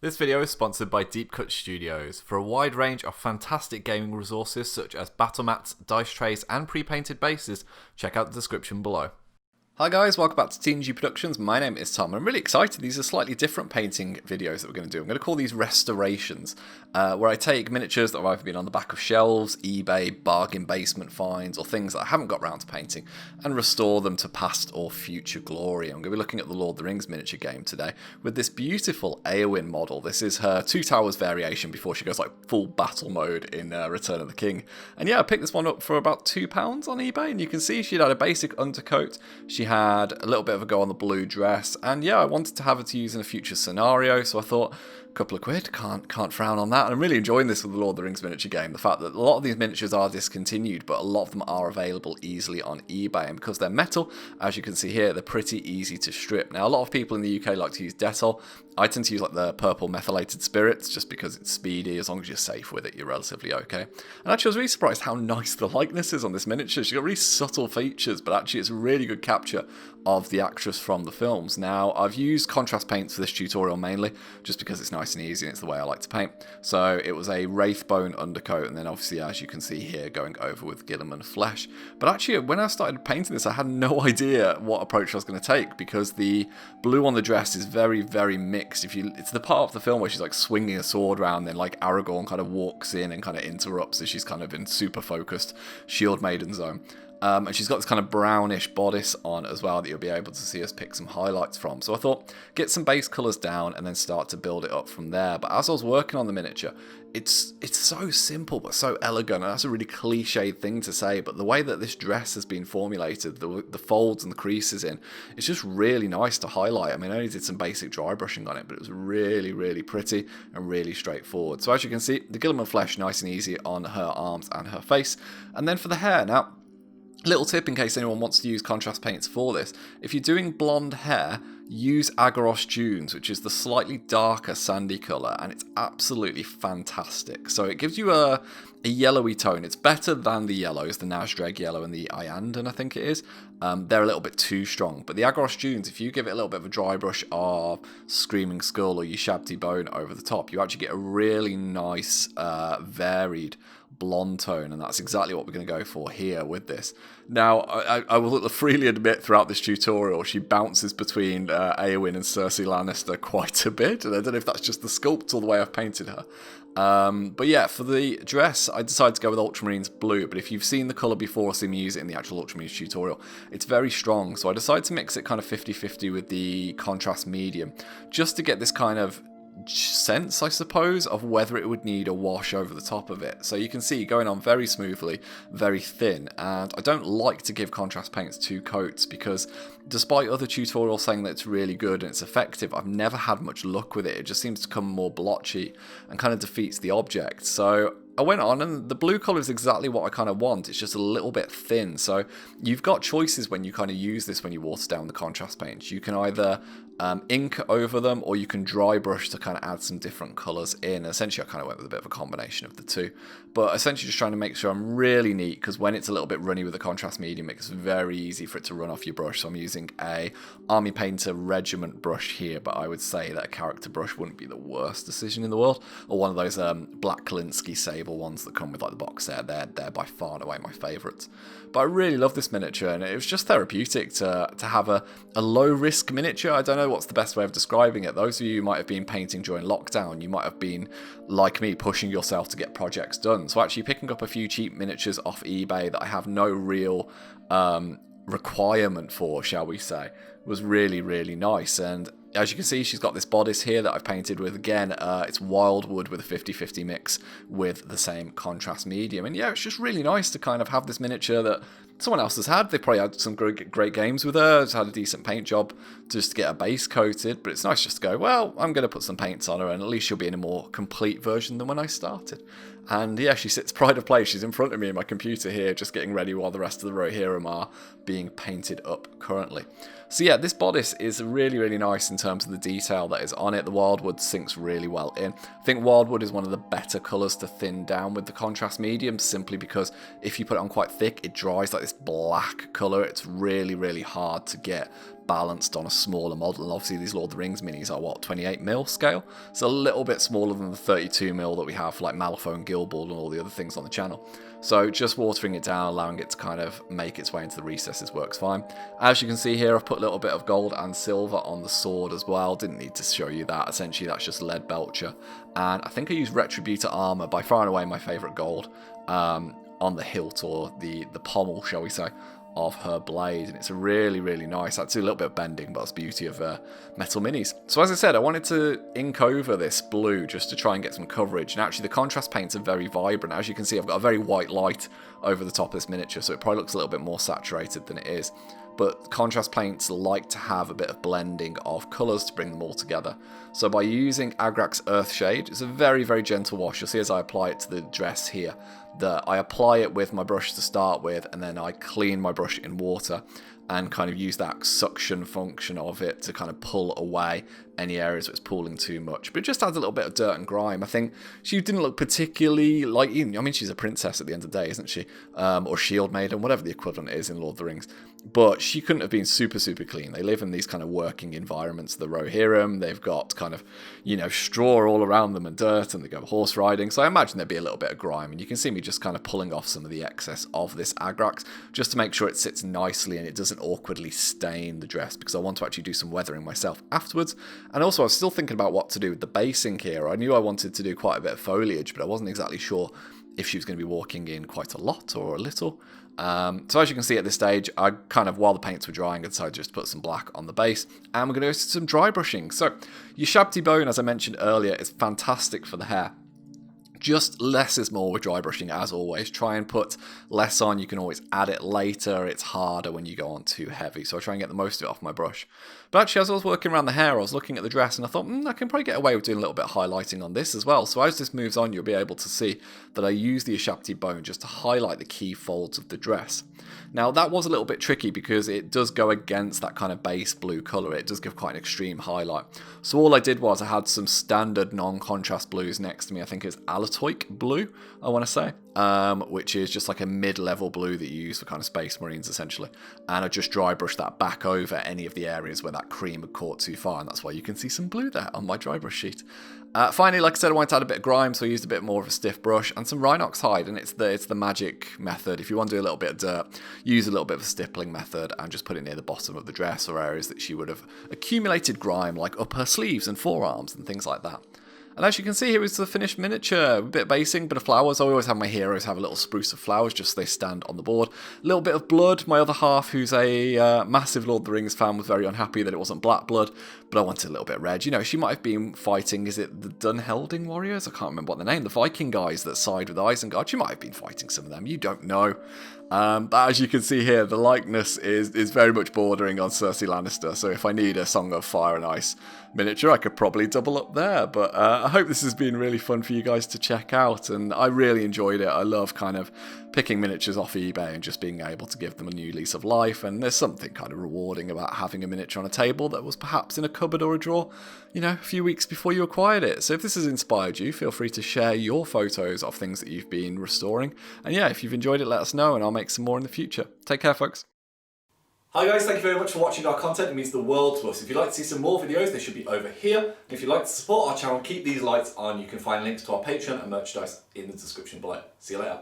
This video is sponsored by Deep Cut Studios. For a wide range of fantastic gaming resources such as battle mats, dice trays and pre-painted bases, check out the description below. Hi guys, welcome back to TNG Productions. My name is Tom and I'm really excited. These are slightly different painting videos that we're going to do. I'm going to call these restorations, where I take miniatures that have either been on the back of shelves, eBay, bargain basement finds, or things that I haven't got around to painting, and restore them to past or future glory. I'm going to be looking at the Lord of the Rings miniature game today with this beautiful Eowyn model. This is her Two Towers variation before she goes like full battle mode in Return of the King. And yeah, I picked this one up for about £2 on eBay, and you can see she'd had a basic undercoat. She had a little bit of a go on the blue dress, and yeah, I wanted to have her to use in a future scenario, so I thought a couple of quid, can't frown on that. And I'm really enjoying this with the Lord of the Rings miniature game, the fact that a lot of these miniatures are discontinued, but a lot of them are available easily on eBay, and because they're metal, as you can see here, they're pretty easy to strip. Now, a lot of people in the UK like to use Dettol. I tend to use like the purple methylated spirits just because it's speedy. As long as you're safe with it, you're relatively okay. And actually, I was really surprised how nice the likeness is on this miniature. She's got really subtle features, but actually it's a really good capture of the actress from the films. Now, I've used contrast paints for this tutorial mainly just because it's nice and easy and it's the way I like to paint. So it was a Wraithbone undercoat, and then obviously, as you can see here, going over with GUILLIMAN flesh. But actually, when I started painting this, I had no idea what approach I was going to take because the blue on the dress is very, very mixed. It's the part of the film where she's like swinging a sword around, then like Aragorn kind of walks in and kind of interrupts as she's kind of in super focused Shield Maiden zone. And she's got this kind of brownish bodice on as well that you'll be able to see us pick some highlights from. So I thought, get some base colours down and then start to build it up from there. But as I was working on the miniature, it's so simple but so elegant, and that's a really cliched thing to say, but the way that this dress has been formulated, the folds and the creases in, it's just really nice to highlight. I mean, I only did some basic dry brushing on it, but it was really, really pretty and really straightforward. So as you can see, the GUILLIMAN flesh nice and easy on her arms and her face. And then for the hair, now, little tip in case anyone wants to use contrast paints for this: if you're doing blonde hair, use AGGAROS Dunes, which is the slightly darker sandy colour, and it's absolutely fantastic. So it gives you a yellowy tone. It's better than the yellows, the Nazdreg yellow and the Iandan, I think it is. They're a little bit too strong. But the AGGAROS Dunes, if you give it a little bit of a dry brush of Screaming Skull or USHABTI Bone over the top, you actually get a really nice, varied blonde tone, and that's exactly what we're going to go for here with this. Now, I will freely admit throughout this tutorial she bounces between Eowyn and Cersei Lannister quite a bit, and I don't know if that's just the sculpt or the way I've painted her. But yeah, for the dress, I decided to go with Ultramarines blue, but if you've seen the colour before or seen me use it in the actual Ultramarines tutorial, it's very strong, so I decided to mix it kind of 50-50 with the contrast medium, just to get this kind of sense, I suppose, of whether it would need a wash over the top of it. So you can see going on very smoothly, very thin, and I don't like to give contrast paints 2 coats because despite other tutorials saying that it's really good and it's effective, I've never had much luck with it. It just seems to come more blotchy and kind of defeats the object. So I went on, and the blue colour is exactly what I kind of want. It's just a little bit thin. So you've got choices when you kind of use this, when you water down the contrast paints. You can either ink over them, or you can dry brush to kind of add some different colours in. Essentially, I kind of went with a bit of a combination of the two. But essentially just trying to make sure I'm really neat, because when it's a little bit runny with the contrast medium, it's very easy for it to run off your brush. So I'm using a Army Painter Regiment brush here, but I would say that a character brush wouldn't be the worst decision in the world. Or one of those Black Kalinsky Sable ones that come with like the box set. They're by far and away my favourites. But I really love this miniature, and it was just therapeutic to have a low risk miniature. I don't know what's the best way of describing it. Those of you who might have been painting during lockdown, you might have been, like me, pushing yourself to get projects done. So actually picking up a few cheap miniatures off eBay that I have no real requirement for, shall we say, was really, really nice. And as you can see, she's got this bodice here that I've painted with, again, it's WYLDWOOD with a 50-50 mix with the same contrast medium. And yeah, it's just really nice to kind of have this miniature that someone else has had. They probably had some great games with her, just had a decent paint job just to get her base coated. But it's nice just to go, well, I'm going to put some paints on her, and at least she'll be in a more complete version than when I started. And yeah, she sits pride of place. She's in front of me in my computer here, just getting ready while the rest of the Rohirrim are being painted up currently. So yeah, this bodice is really, really nice in terms of the detail that is on it. The WYLDWOOD sinks really well in. I think WYLDWOOD is one of the better colours to thin down with the contrast medium, simply because if you put it on quite thick, it dries like this black colour. It's really, really hard to get balanced on a smaller model. And obviously these Lord of the Rings minis are what, 28mm scale? It's a little bit smaller than the 32mm that we have for like Malifaux and Guildball and all the other things on the channel. So just watering it down, allowing it to kind of make its way into the recesses works fine. As you can see here, I've put a little bit of gold and silver on the sword as well. Didn't need to show you that. Essentially, that's just lead belcher. And I think I used Retributor armor, by far and away my favorite gold, on the hilt, or the pommel, shall we say, of her blade. And it's a really, really nice. I had to do a little bit of bending, but that's the beauty of metal minis. So as I said, I wanted to ink over this blue just to try and get some coverage. And actually the contrast paints are very vibrant. As you can see, I've got a very white light over the top of this miniature, so it probably looks a little bit more saturated than it is. But contrast paints like to have a bit of blending of colours to bring them all together. So by using AGRAX Earthshade, it's a very, very gentle wash. You'll see as I apply it to the dress here, that I apply it with my brush to start with, and then I clean my brush in water and kind of use that suction function of it to kind of pull away any areas where it's pooling too much. But it just adds a little bit of dirt and grime. I think she didn't look particularly like, I mean, she's a princess at the end of the day, isn't she? Or shield maiden, whatever the equivalent is in Lord of the Rings. But she couldn't have been super, super clean. They live in these kind of working environments, the Rohirrim. They've got kind of, you know, straw all around them and dirt, and they go horse riding. So I imagine there'd be a little bit of grime. And you can see me just kind of pulling off some of the excess of this AGRAX just to make sure it sits nicely and it doesn't awkwardly stain the dress, because I want to actually do some weathering myself afterwards. And also I was still thinking about what to do with the basing here. I knew I wanted to do quite a bit of foliage, but I wasn't exactly sure if she was going to be walking in quite a lot or a little. So as you can see at this stage, I kind of, while the paints were drying, I decided just to put some black on the base, and we're going to do some dry brushing. So USHABTI bone, as I mentioned earlier, is fantastic for the hair. Just less is more with dry brushing, as always. Try and put less on. You can always add it later. It's harder when you go on too heavy. So I try and get the most of it off my brush. But actually, as I was working around the hair, I was looking at the dress and I thought, I can probably get away with doing a little bit of highlighting on this as well. So as this moves on, you'll be able to see that I use the USHABTI bone just to highlight the key folds of the dress. Now, that was a little bit tricky because it does go against that kind of base blue colour. It does give quite an extreme highlight. So all I did was I had some standard non-contrast blues next to me. I think it's Alatoic blue, I want to say, which is just like a mid-level blue that you use for kind of Space Marines, essentially. And I just dry brushed that back over any of the areas where that cream had caught too far, and that's why you can see some blue there on my dry brush sheet. Finally, like I said, I wanted to add a bit of grime, so I used a bit more of a stiff brush and some RHINOX hide, and it's the magic method. If you want to do a little bit of dirt, use a little bit of a stippling method and just put it near the bottom of the dress or areas that she would have accumulated grime, like up her sleeves and forearms and things like that. And as you can see, here is the finished miniature. A bit basing, bit of flowers. I always have my heroes have a little spruce of flowers just so they stand on the board. A little bit of blood. My other half, who's a massive Lord of the Rings fan, was very unhappy that it wasn't black blood, but I wanted a little bit red. You know, she might have been fighting, is it the Dunhelding warriors? I can't remember what the name. The Viking guys that side with Isengard. She might have been fighting some of them. You don't know. But as you can see here, the likeness is very much bordering on Cersei Lannister, so if I need a Song of Fire and Ice miniature, I could probably double up there. But I hope this has been really fun for you guys to check out, and I really enjoyed it. I love kind of picking miniatures off eBay and just being able to give them a new lease of life, and there's something kind of rewarding about having a miniature on a table that was perhaps in a cupboard or a drawer, you know, a few weeks before you acquired it. So if this has inspired you, feel free to share your photos of things that you've been restoring, and yeah, if you've enjoyed it, let us know and I'll make some more in the future. Take care, folks. Hi guys, thank you very much for watching our content. It means the world to us. If you'd like to see some more videos, they should be over here. And if you'd like to support our channel, keep these lights on. You can find links to our Patreon and merchandise in the description below. See you later.